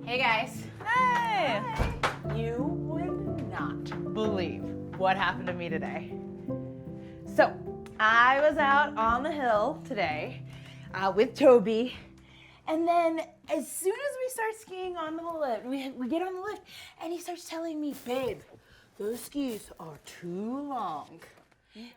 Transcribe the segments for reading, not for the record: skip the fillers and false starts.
Hey guys. Hey! You would not believe what happened to me today. So, I was out on the hill today with Toby, and then as soon as we start skiing on the lift, we get on the lift, and he starts telling me, babe, those skis are too long.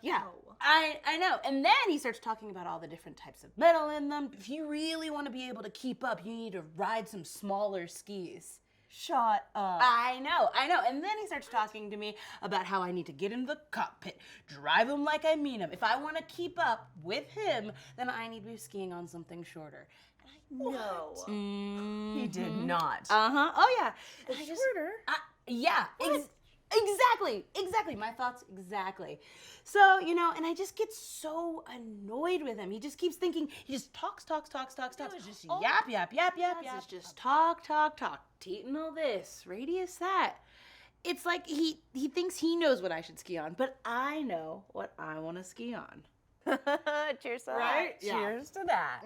Yeah, I know. And then he starts talking about all the different types of metal in them. If you really want to be able to keep up, you need to ride some smaller skis. Shut up. I know. And then he starts talking to me about how I need to get in the cockpit, drive him like I mean him. If I want to keep up with him, then I need to be skiing on something shorter. And I No. Mm-hmm. He did not. Oh, yeah. And I Shorter? Yeah. Exactly. My thoughts exactly. So, and I just get so annoyed with him. He just keeps thinking, he just talks. It was just Yap. It's just talk. Teton all this, radius that. It's like he thinks he knows what I should ski on, but I know what I want to ski on. Cheers to Right? that. Yeah. Cheers to that.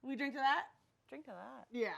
We drink to that? Drink to that. Yeah.